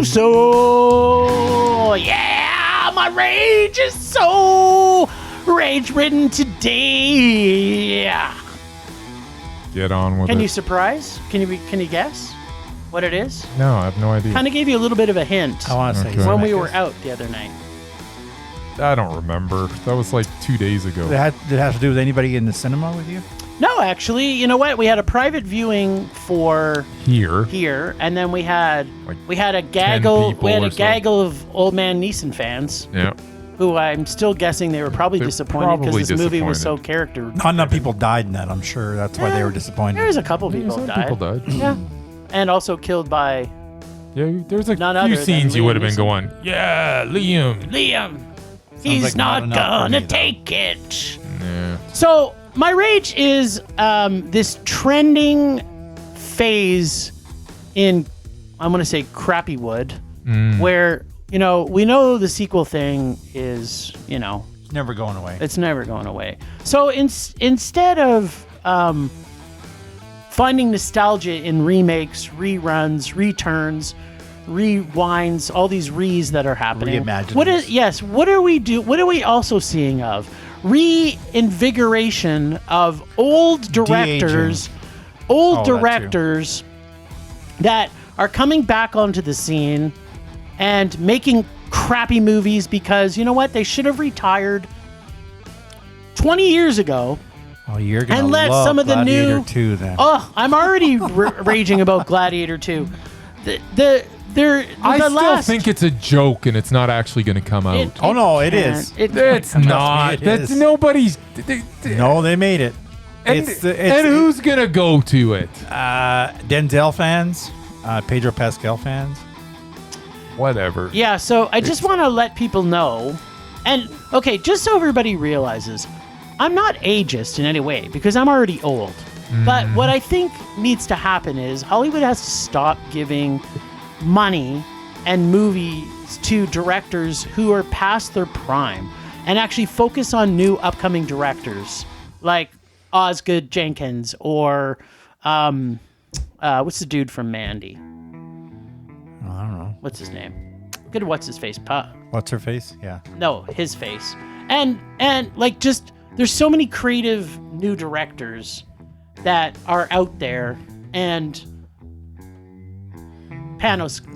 so. Yeah, my rage is so rage-ridden today. Get on with Can it. you surprise? Can you guess what it is? No, I have no idea. Kind of gave you a little bit of a hint I want to say Okay. when we Zemeckis. were out the other night. I don't remember. That was like 2 days ago. Did it have to do with anybody in the cinema with you? No, actually, you know what? We had a private viewing for Here. here, and then we had Like a 10 gaggle people we had or a so. gaggle of Old Man Neeson fans Yeah. who I'm still guessing they were probably They're disappointed because probably this movie was so disappointed. character. Not enough people died in that, I'm sure. That's why they were There disappointed. was a couple people Some died. people died. Yeah, and also killed by Yeah, there's a None few other than scenes you Liam would have been Neeson. going, yeah, Liam. Liam. He's like not not enough for gonna me, though. take it. Yeah. So my rage is this trending phase in, I'm going to say Crappywood, where, we know the sequel thing is, It's never going away. it's never going away. So instead of finding nostalgia in remakes, reruns, returns, rewinds, all these re's that are happening. Reimaginings. What are we also seeing of? Reinvigoration of old directors, Oh, that too. that are coming back onto the scene and making crappy movies because, you know what, they should have retired 20 years ago. Oh, you're going to And let love some of the Gladiator new- 2 then. Oh, I'm already raging about Gladiator 2. I still think it's a joke and it's not actually going to come out. Oh no, it is. It's not. That's nobody's. No, they made it. And who's going to go to it? Denzel fans, Pedro Pascal fans. Whatever. Yeah, so I just want to let people know, and okay, just so everybody realizes, I'm not ageist in any way because I'm already old. But what I think needs to happen is Hollywood has to stop giving money and movies to directors who are past their prime and actually focus on new upcoming directors like Osgood Jenkins or what's the dude from Mandy? I don't know. What's his name? Good. What's his face? What's her face? Yeah. No, his face. And like just there's so many creative new directors that are out there, and Cosmatos.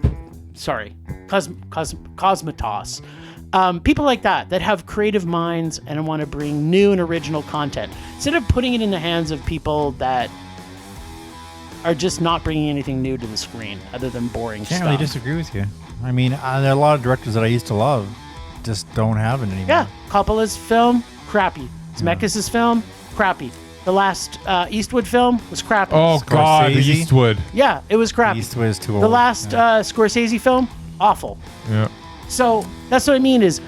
People like that have creative minds and want to bring new and original content instead of putting it in the hands of people that are just not bringing anything new to the screen other than boring stuff. Can't really disagree with you. I mean, there are a lot of directors that I used to love just don't have it anymore. Yeah, Coppola's film, crappy. Zemeckis' film, crappy. The last Eastwood film was crappy. Oh, God, Scorsese. Eastwood. Yeah, it was crappy. Eastwood is too old. The last Scorsese film, awful. Yeah. So that's what I mean is,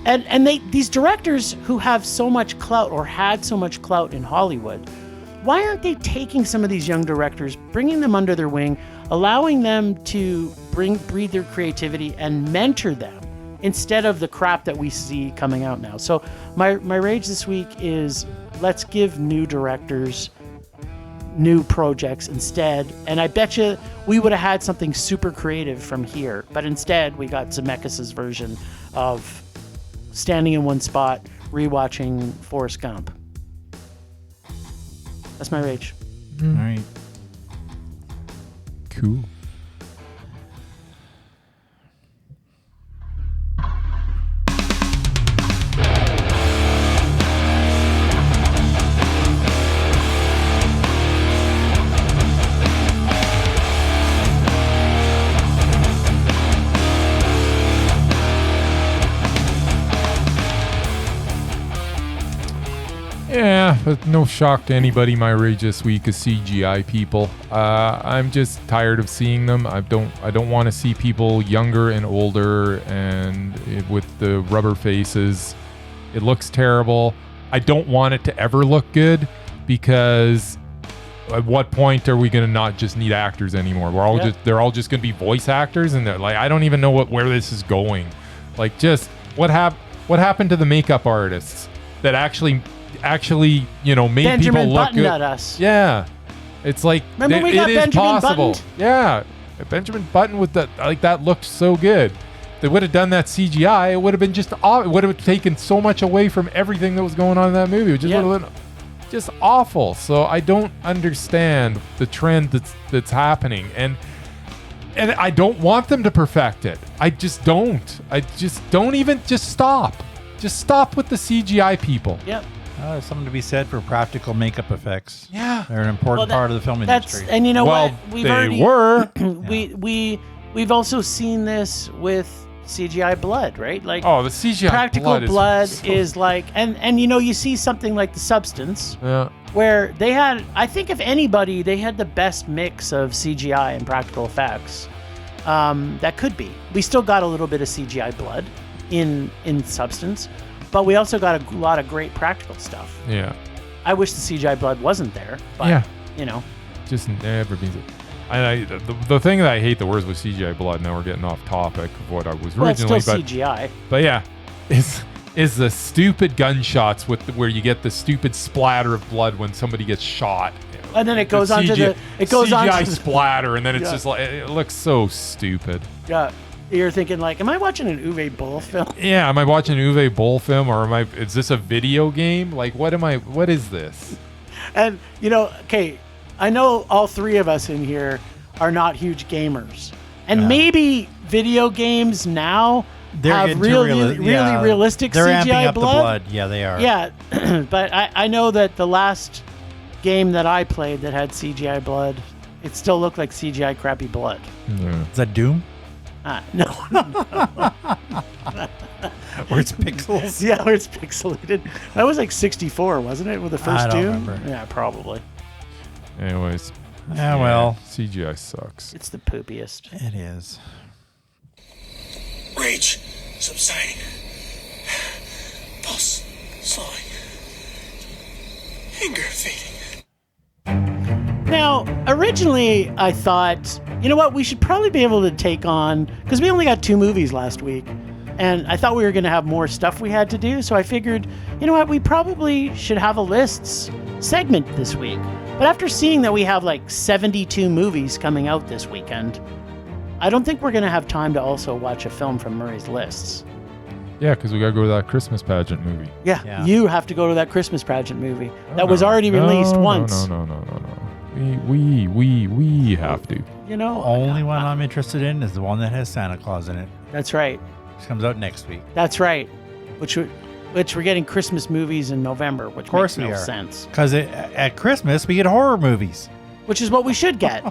and these directors who have so much clout or had so much clout in Hollywood, why aren't they taking some of these young directors, bringing them under their wing, allowing them to breathe their creativity and mentor them instead of the crap that we see coming out now? So my rage this week is let's give new directors new projects instead. And I bet you we would have had something super creative from here. But instead, we got Zemeckis' version of standing in one spot, rewatching Forrest Gump. That's my rage. All right. Cool. Yeah, but no shock to anybody. My rage this week is CGI people. I'm just tired of seeing them. I don't want to see people younger and older and with the rubber faces. It looks terrible. I don't want it to ever look good because at what point are we going to not just need actors anymore? They're all just going to be voice actors, and they're like, I don't even know where this is going. Like, just what happened to the makeup artists that actually made Benjamin people look Button good at us. Yeah, it's like Remember we got it is Benjamin possible. Buttoned? Yeah, Benjamin Button with that looked so good. They would have done that CGI. It would have been it would have taken so much away from everything that was going on in that movie. It just would have been just awful. So I don't understand the trend that's happening, and I don't want them to perfect it. I just don't. Just stop. Just stop with the CGI people. Yep. There's something to be said for practical makeup effects. Yeah. They're an important part of the film industry. And you know what? We've also seen this with CGI blood, right? Like, oh, the CGI practical blood is is like, and you see something like The Substance, where they had, I think if anybody, they had the best mix of CGI and practical effects. That could be. We still got a little bit of CGI blood in Substance, but we also got a lot of great practical stuff. Yeah. I wish the CGI blood wasn't there, but just never means it. And the thing that I hate the worst with CGI blood, now we're getting off topic of what I was originally, it's still CGI. But yeah, is the stupid gunshots where you get the stupid splatter of blood when somebody gets shot. And then it goes on to the CGI splatter, and then it's just like, it looks so stupid. Yeah. You're thinking like, am I watching an Uwe Boll film? Yeah, am I watching an Uwe Boll film, or is this a video game? Like, what is this? And, okay, I know all three of us in here are not huge gamers. And maybe video games now have really realistic they're CGI amping up blood. The blood. Yeah, they are. Yeah, but I know that the last game that I played that had CGI blood, it still looked like CGI crappy blood. Yeah. Is that Doom? No. Where it's pixels. Yeah, where it's pixelated. That was like 64, wasn't it, with the first I don't two? remember. Yeah, probably. Anyways. Yeah, well, CGI sucks. It's the poopiest. it is. Rage subsiding. Pulse slowing. Anger fading. Now, originally, I thought, you know what, we should probably be able to take on, because we only got 2 movies last week, and I thought we were going to have more stuff we had to do, so I figured, you know what, we probably should have a lists segment this week. But after seeing that we have like 72 movies coming out this weekend, I don't think we're going to have time to also watch a film from Murray's lists. Yeah, because we got to go to that Christmas pageant movie. Yeah, you have to go to that Christmas pageant movie that was already released once. No. We have to. You know, Only one I'm interested in is the one that has Santa Claus in it. that's right. Which comes out next week. That's right. Which we're getting Christmas movies in November, which Of course makes we no are. sense. Because at Christmas, we get horror movies. Which is what we should get.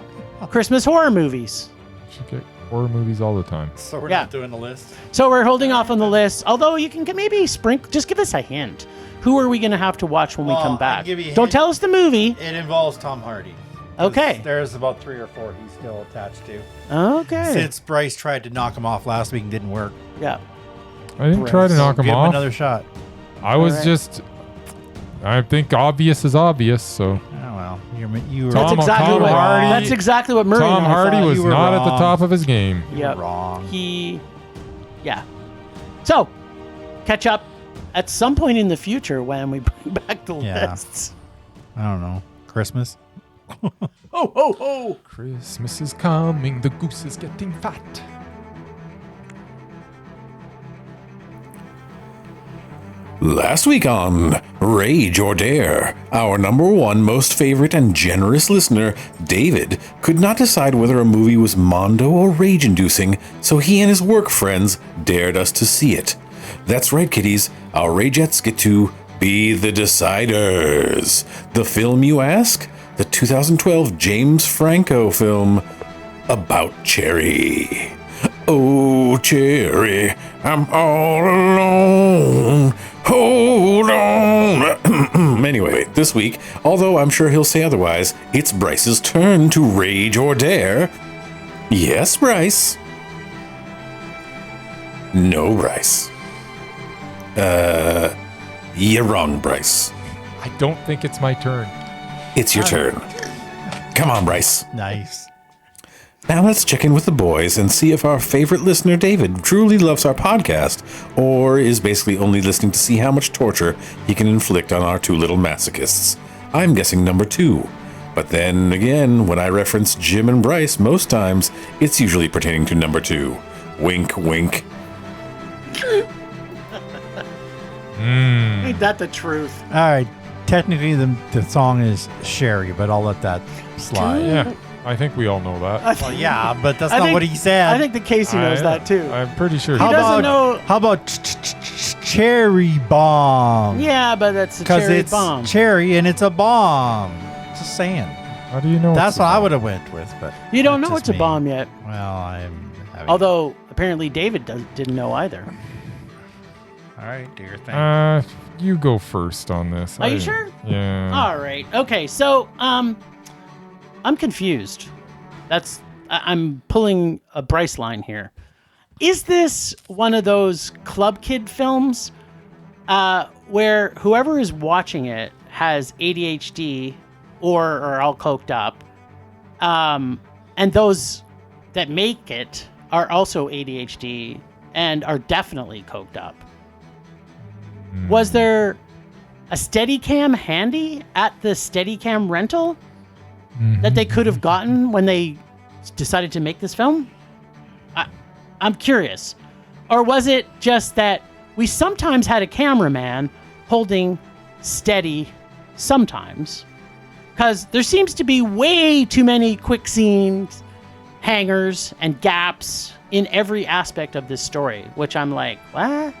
Christmas horror movies. Should get horror movies all the time. So we're Yeah. not doing a list. So we're holding off on the list. Although you can maybe just give us a hint. Who are we going to have to watch when we Well, come I'll back? give you a Don't hint. tell us the movie. It involves Tom Hardy. 'Cause Okay. There's about 3 or 4 he's still attached to. Okay. Since Bryce tried to knock him off last week and didn't work. Yeah. I didn't try to knock him Give him off. another shot. I was Alright. just. I think obvious is obvious, so. Oh, well. You were That's Tom exactly what. Hardy- That's exactly what Murray Tom and I Hardy thought. was You were not at the wrong. top of his game. Yep. wrong. Yeah. So, catch up at some point in the future when we bring back the Yeah. lists. I don't know. Christmas? Ho, ho, ho. Christmas is coming, the goose is getting fat. Last week on Rage or Dare, our number 1 most favorite and generous listener, David, could not decide whether a movie was mondo or rage-inducing, so he and his work friends dared us to see it. That's right, kiddies, our Rageettes get to be the deciders. The film, you ask? The 2012 James Franco film, About Cherry. Oh, Cherry, I'm all alone. Hold on. Anyway, this week, although I'm sure he'll say otherwise, it's Bryce's turn to rage or dare. Yes, Bryce. No, Bryce. You're wrong, Bryce. I don't think it's my turn. It's your turn. Come on, Bryce. Nice. Now let's check in with the boys and see if our favorite listener, David, truly loves our podcast, or is basically only listening to see how much torture he can inflict on our 2 little masochists. I'm guessing number 2. But then again, when I reference Jim and Bryce most times, it's usually pertaining to number 2. Wink, wink. Ain't that the truth? All right. Technically, the song is Sherry, but I'll let that slide. Yeah, I think we all know that. Well, yeah, but that's I not think- what he said. I think that Casey knows that too. I'm pretty sure. How doesn't about, know- How about Cherry Bomb? Yeah, but that's a Because cherry it's bomb. cherry and it's a bomb. Just saying. How do you know? That's it's what I about? would have went with, but You don't that's know just it's a me. bomb yet. Well, I'm having. Although apparently David didn't know either. All right, do your thing. You go first on this. Are you sure? Yeah. All right. Okay. So, I'm confused. I'm pulling a Bryce line here. Is this one of those club kid films where whoever is watching it has ADHD or are all coked up, and those that make it are also ADHD and are definitely coked up? Was there a Steadicam handy at the Steadicam rental that they could have gotten when they decided to make this film? I'm curious. Or was it just that we sometimes had a cameraman holding steady sometimes? Because there seems to be way too many quick scenes, hangers, and gaps in every aspect of this story, which I'm like, what?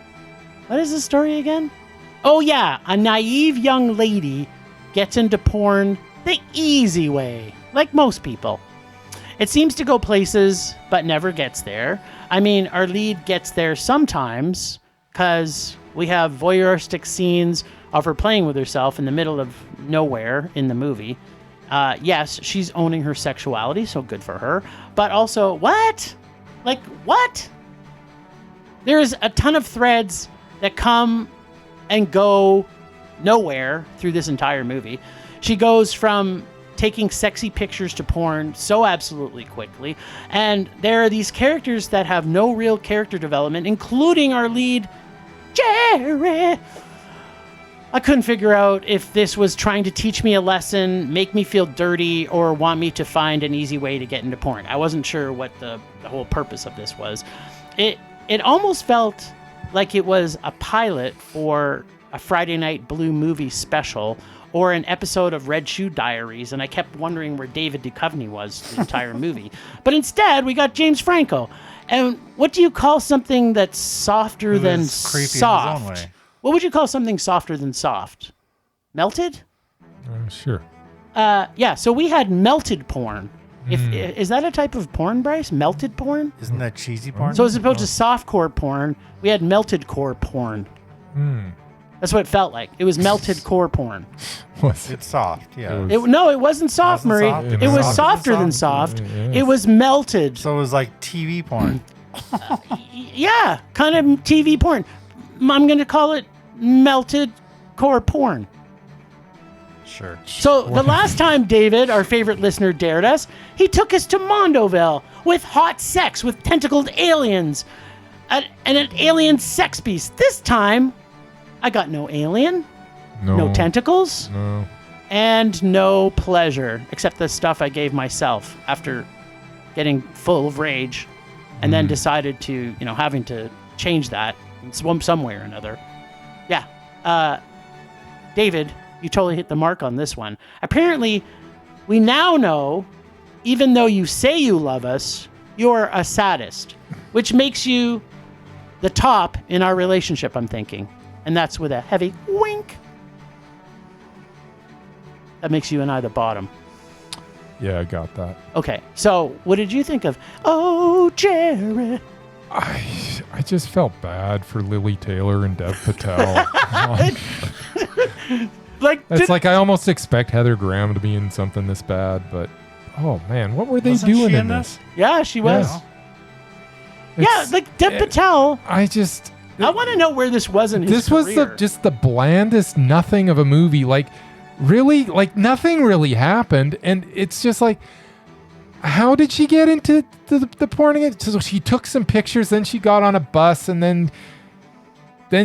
What is the story again? Oh yeah, a naive young lady gets into porn the easy way, like most people. It seems to go places, but never gets there. I mean, our lead gets there sometimes because we have voyeuristic scenes of her playing with herself in the middle of nowhere in the movie. Yes, she's owning her sexuality, so good for her. But also, what? Like, what? There's a ton of threads that come and go nowhere through this entire movie. She goes from taking sexy pictures to porn so absolutely quickly. And there are these characters that have no real character development, including our lead, Jerry. I couldn't figure out if this was trying to teach me a lesson, make me feel dirty, or want me to find an easy way to get into porn. I wasn't sure what the whole purpose of this was. It almost felt like it was a pilot for a Friday Night Blue movie special or an episode of Red Shoe Diaries, and I kept wondering where David Duchovny was the entire movie. But instead, we got James Franco. And what do you call something that's softer than creepy soft? in his own way. What would you call something softer than soft? Melted? Sure. Yeah, so we had melted porn. Is that a type of porn, Bryce? Melted porn? Isn't that cheesy porn? So as opposed to softcore porn, we had melted core porn. That's what it felt like. It was melted core porn. It's soft, yeah. No, it wasn't soft, Wasn't Murray. soft? It was Soft? softer than soft. It was melted. So it was like TV porn. Yeah, kind of TV porn. I'm going to call it melted core porn. Sure. So the last time David, our favorite listener, dared us, he took us to Mondoville with hot sex with tentacled aliens and an alien sex beast. This time, I got no alien, no tentacles, and no pleasure, except the stuff I gave myself after getting full of rage and then decided to, having to change that in some way or another. Yeah. David, you totally hit the mark on this one. Apparently, we now know, even though you say you love us, you're a sadist, which makes you the top in our relationship, I'm thinking. And that's with a heavy wink. That makes you and I the bottom. Yeah, I got that. Okay, so what did you think of Oh, Jerry? I just felt bad for Lily Taylor and Dev Patel. It's like I almost expect Heather Graham to be in something this bad, but oh man, what were they Wasn't doing she in in this? Yeah, she was. Yeah, Yeah, like Dev Patel. I want to know where this was in his This was career. just the blandest nothing of a movie. Like, really, like nothing really happened, and it's just like, how did she get into the porn again? So she took some pictures, then she got on a bus, and then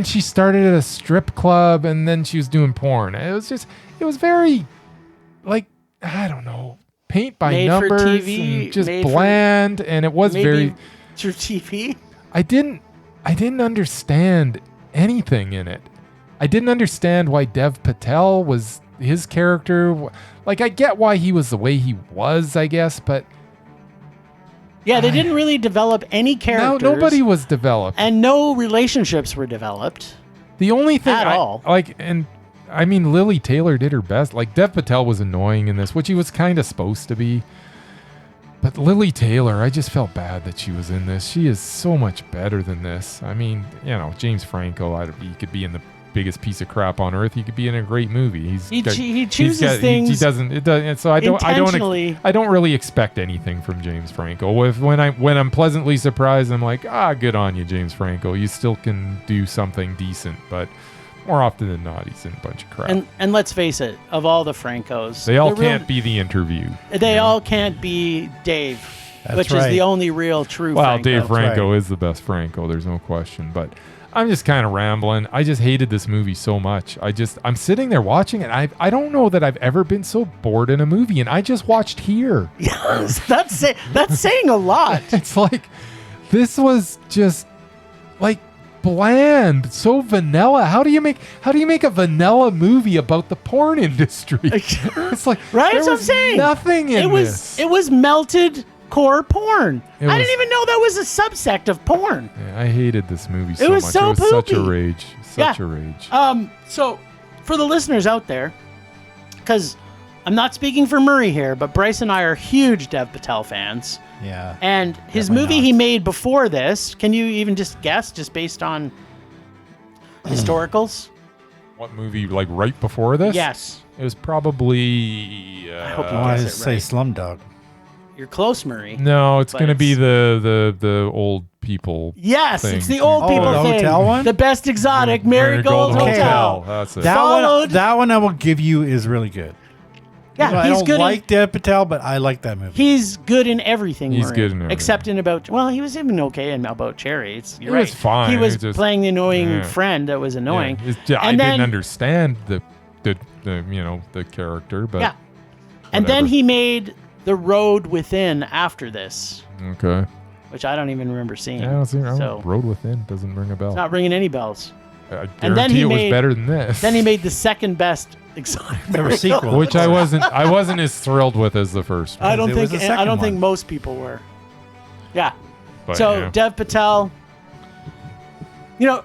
she started at a strip club, and then she was doing porn. It was very, like, I don't know, paint by Made for numbers, TV, and just made for- bland, and it was very. Through TV. I didn't understand anything in it. I didn't understand why Dev Patel was his character. Like, I get why he was the way he was, I guess, but Yeah, they didn't really develop any characters. no, nobody was developed. And no relationships were developed. The only thing At all. Lily Taylor did her best. Like, Dev Patel was annoying in this, which he was kind of supposed to be. But Lily Taylor, I just felt bad that she was in this. She is so much better than this. I mean, James Franco, he could be in the biggest piece of crap on earth. He could be in a great movie. He chooses things. He doesn't. It doesn't. So I don't really expect anything from James Franco. When I'm pleasantly surprised, I'm like, good on you, James Franco. You still can do something decent, but more often than not, he's in a bunch of crap. And let's face it, of all the Francos, they all can't be The Interview. They all can't be Dave, which is the only real true Well, Franco. Dave Franco is the best Franco. There's no question. But I'm just kind of rambling. I just hated this movie so much. I'm sitting there watching it. I don't know that I've ever been so bored in a movie, and I just watched Here. Yes, that's saying a lot. It's like, this was just like bland, so vanilla. How do you make a vanilla movie about the porn industry? It's like, right? there That's what I'm was saying. nothing in this. It was melted core porn. I didn't even know that was a subsect of porn. Yeah, I hated this movie so It was much. so It was such a poopy. rage. Such a rage. So for the listeners out there, because I'm not speaking for Murray here, but Bryce and I are huge Dev Patel fans. Yeah. And his Definitely movie not. he made before this, can you even just guess, just based on historicals? What movie, like right before this? Yes. It was probably. I hope you I wanted to guess it say right. Slumdog. You're close, Murray. No, it's But going to be it's- the old people. Yes, thing. it's the old Oh, people the thing. hotel one? The best exotic Marigold Hotel. That's it. That one I will give you is really good. Yeah, I he's don't good. like Dev Patel, but I like that movie. He's good in everything. He's Murray. good in everything. Except in about. Well, he was even okay in About Cherry. You're He right. was fine. He was He just- playing the annoying yeah. friend that was annoying. Yeah, I And didn't then- understand the the character, but Yeah. And then whatever. he made The Road Within after this, Okay. which I don't even remember seeing. Yeah, I don't see. So Road Within doesn't ring a bell. it's not ringing any bells. I And guarantee then he it was made- better than this. Then he made the second best exotic There were Marigold. sequels. which I wasn't as thrilled with as the first one. I don't It was think. the I second don't think one. most people were. Yeah. But, So yeah. Dev Patel.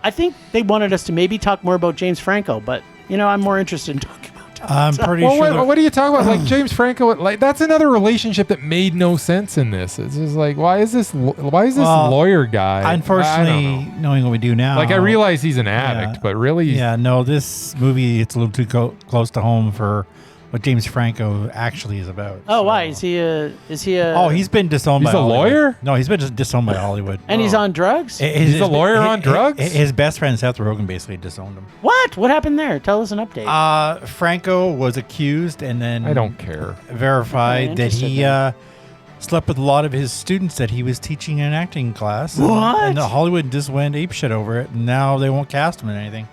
I think they wanted us to maybe talk more about James Franco, but I'm more interested in talking about Dev I'm Patel. pretty Well, sure. what are you talking about? Like James Franco, like that's another relationship that made no sense in this. It's just like, why is this Well, lawyer guy? I unfortunately, don't know. knowing what we do now, Like I realize he's an addict, but really, Yeah, no, this movie it's a little too close to home for what James Franco actually is about. Oh, so- why is he a? Oh, he's been disowned He's by a Hollywood. lawyer? No, he's been just disowned by Hollywood. And he's on drugs. He's a lawyer on drugs? His best friend Seth Rogen basically disowned him. What? What happened there? Tell us an update. Franco was accused and then I don't care. verified I'm that interested he then. slept with a lot of his students that he was teaching in an acting class. What? And Hollywood just went apeshit over it, and now they won't cast him in anything.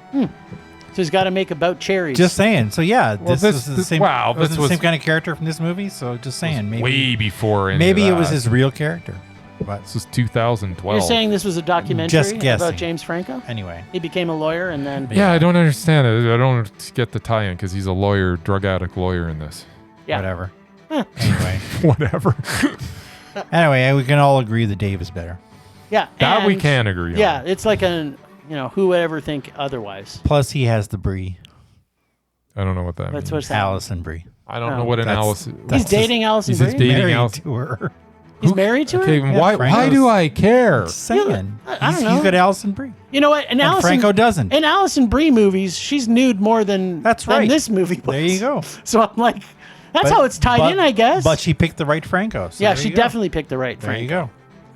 So he's got to make About Cherries. Just saying. So yeah, Well, this is the same. wow, was this the was- same kind of character from this movie. So just saying, maybe Way before. any maybe of it was that. his real character. But This was 2012. You're saying this was a documentary Just guessing. about James Franco? anyway, He became a lawyer and then Yeah, I don't understand it. I don't get the tie-in because he's a lawyer, drug addict lawyer in this. yeah. whatever. Anyway, Whatever. anyway, we can all agree that Dave is better. Yeah. That we and- can agree on. Yeah, it's like who would ever think otherwise? Plus, he has the Brie, I don't know what that That's means. what's that? Allison Brie. I don't Oh. know what an That's- Alice. He's dating Allison He's just Brie? dating Married Alice. to her. He's married to her? Okay, Yeah, why Franco's- do I care? Just saying. I don't He's know. got Allison Brie. You know what? And And Franco doesn't. In Allison Brie movies, she's nude more than That's than right. this movie was. There you go. So I'm like, that's But- how it's tied but- in, I guess. But she picked the right Franco. So yeah, there she you go. definitely picked the right There Franco. you go.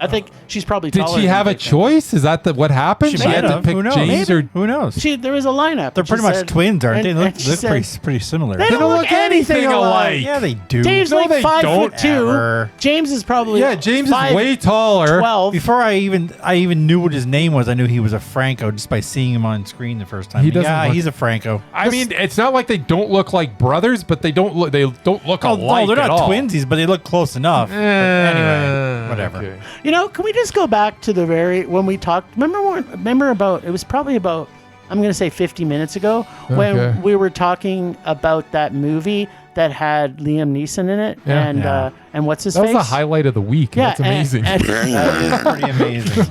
I think she's probably Did taller she than have a Dick Van- choice? Is that what happened? She She might had to have. pick Who knows? James Maybe. or Who knows? There was a lineup. They're and pretty she much said- twins, aren't they? and- They and look, she look said, pretty similar. They don't look anything alike. Yeah, they do. Dave's No, like they 5'2". Ever. James is probably Yeah, James is way taller. 12. Before I even knew what his name was, I knew he was a Franco just by seeing him on screen the first time. He doesn't Yeah, look- he's a Franco. I mean, it's not like they don't look like brothers, but they don't look Oh, alike. they're at not all. twinsies, but they look close enough. But anyway, whatever. Okay. Can we just go back to the when we talked? Remember about, it was probably about, I'm going to say 50 minutes ago, when Okay. we were talking about that movie that had Liam Neeson in it, Yeah. and Yeah. And what's his That was face? the highlight of the week. Yeah, That's amazing. and- That is pretty amazing.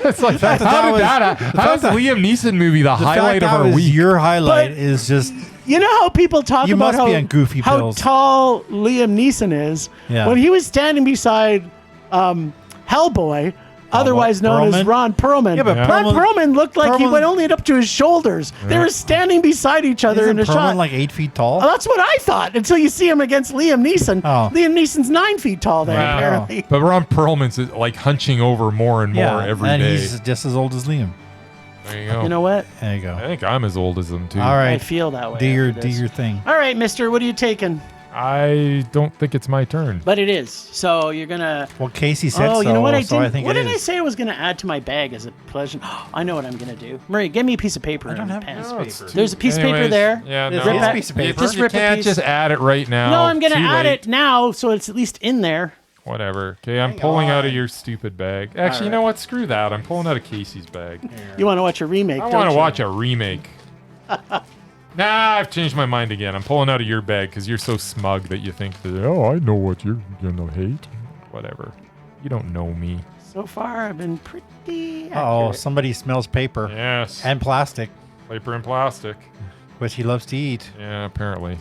It's like, fact that how that did was- that? the How is fact that- Liam Neeson movie the The highlight fact of that our was week? your highlight But- is just You know how people talk You about must be on goofy how pills. tall Liam Neeson is? Yeah. When he was standing beside Hellboy, otherwise known as Perlman? Ron Perlman. Yeah, but Ron Perlman looked like he Perlman- went only up to his shoulders. They were standing beside each other in isn't a Perlman shot. like 8 feet tall. Oh, that's what I thought until you see him against Liam Neeson. Oh. Liam Neeson's 9 feet tall there, Wow. apparently. But Ron Perlman's like hunching over more and more every and day. he's just as old as Liam. There you go. You know what? There you I go. think I'm as old as him too. All I right, feel that way. do your after do this. your thing. All right, mister, what are you taking? I don't think it's my turn. But it is. So you're going to... Well, Casey said Oh, so. you know what I so did? I think What it did I is. say I was going to add to my bag as a pleasure? I know what I'm going to do. Murray, give me a piece of paper. I don't and have pen. no, it's too- There's a piece of paper Anyways, there. Yeah, There's no. his that- piece of You- paper. Just you rip a can't piece. just add it right now. No, I'm going to Too add late. it now, so it's at least in there. Whatever. Okay, I'm Hang pulling out on. of your stupid bag. Actually, you know what? Screw that. I'm pulling out of Casey's bag. You want to watch a remake? I don't want to you? watch a remake. Nah, I've changed my mind again. I'm pulling out of your bag because you're so smug that you think that, oh, I know what you're going to hate. Whatever. You don't know me. So far, I've been pretty. Oh, accurate. somebody smells paper Yes. and plastic, Paper and plastic. which he loves to eat. Yeah, apparently.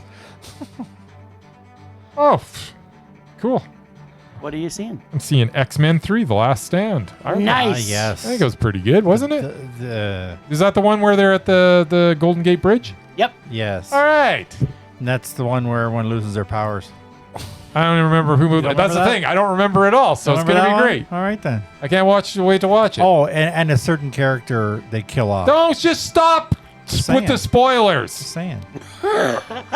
Oh, cool. What are you seeing? I'm seeing X-Men 3: The Last Stand. Nice. Yes. I think it was pretty good, wasn't it? The Is that the one where they're at the Golden Gate Bridge? Yep. yes. All right. And that's the one where everyone loses their powers. I don't even remember who moved. don't That's the remember that? thing. I don't remember it all, so it's Remember going to that be one? great. All right then. I can't wait to watch it. Oh, and a certain character they kill off. Don't just stop with the spoilers. Just saying.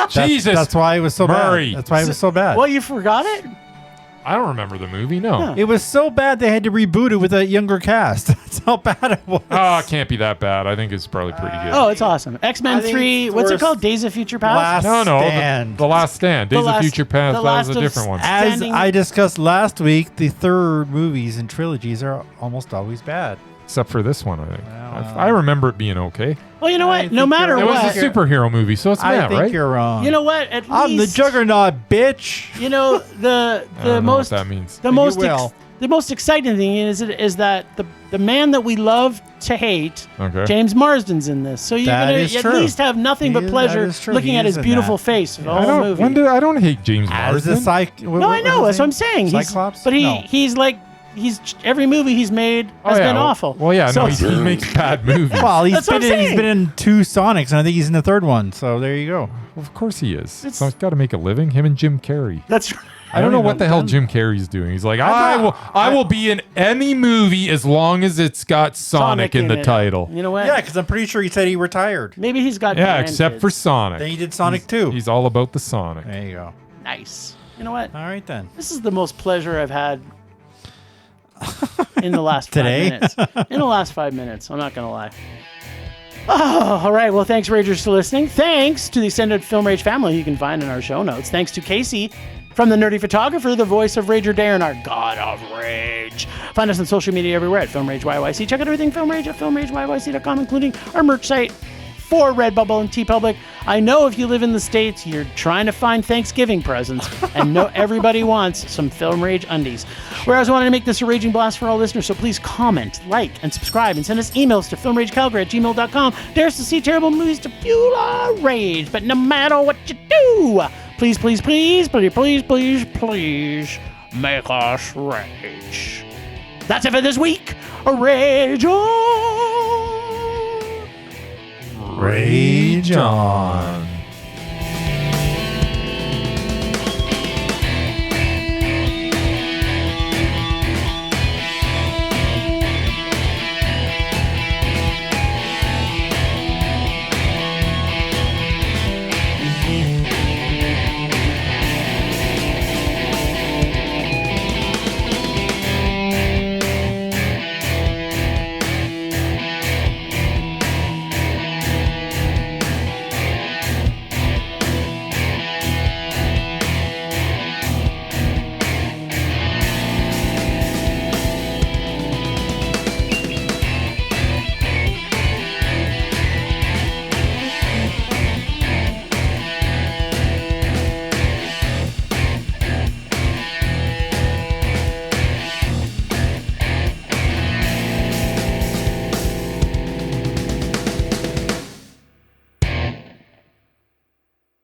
Jesus. That's why it was so Murray. bad. That's why it was so bad. Well, you forgot it? I don't remember the movie. No. Huh. It was so bad they had to reboot it with a younger cast. That's how bad it was. Oh, it can't be that bad. I think it's probably pretty good. Oh, it's awesome. X-Men I think 3, it's what's it worse. called? Days of Future Past? Last no. Stand. The Last Stand. Days of Last- Future Past. the That was Last a of different one. As Standing- I discussed last week, the third movies and trilogies are almost always bad. Except for this one, I think. Well, I remember it being okay. Well, you know I what? No think matter you're- It was what. a superhero movie, so it's I mad, think right? you're wrong. You know what? At I'm the least, juggernaut, bitch. You know, the I don't know most what that means. the You most will. the most exciting thing is that the man that we love to hate, Okay. James Marsden's in this. So you're That gonna is at true. least have nothing but That pleasure is true. looking He at is his in beautiful that. face for the I whole movie. I don't hate James As Marsden. the no, I know. That's what I'm saying. Cyclops? But No. he's like every movie he's made has been awful. Well, yeah, So no, he makes bad movies. Well, That's what I'm he's saying. been in 2 Sonics, and I think he's in the 3rd one. So there you go. Well, of course he is. It's- So he's got to make a living. Him and Jim Carrey. that's I don't know even what the know hell them. Jim Carrey's doing. He's like, thought- I will be in any movie as long as it's got Sonic in the it. title. You know what? Yeah, because I'm pretty sure he said he retired. Maybe he's got Yeah, except for grandkids. Sonic. Then he did Sonic 2. He's all about the Sonic. There you go. Nice. You know what? All right then. This is the most pleasure I've had in the last 5 Today? minutes. In the last 5 minutes. I'm not going to lie. Oh, all right. Well, thanks, Ragers, for listening. Thanks to the extended Film Rage family you can find in our show notes. Thanks to Casey from The Nerdy Photographer, the voice of Rager Dare and our God of Rage. Find us on social media everywhere at Film Rage YYC. Check out everything Film Rage at filmrageyyc.com, including our merch site for Redbubble and TeePublic. I know if you live in the States, you're trying to find Thanksgiving presents, and no, everybody wants some Film Rage undies. Whereas I wanted to make this a raging blast for all listeners, so please comment, like, and subscribe, and send us emails to filmragecalgary@gmail.com. Dare us to see terrible movies to fuel our rage, but no matter what you do, please, please, please, please, please, please, please, make us rage. That's it for this week. Rage on! Rage on.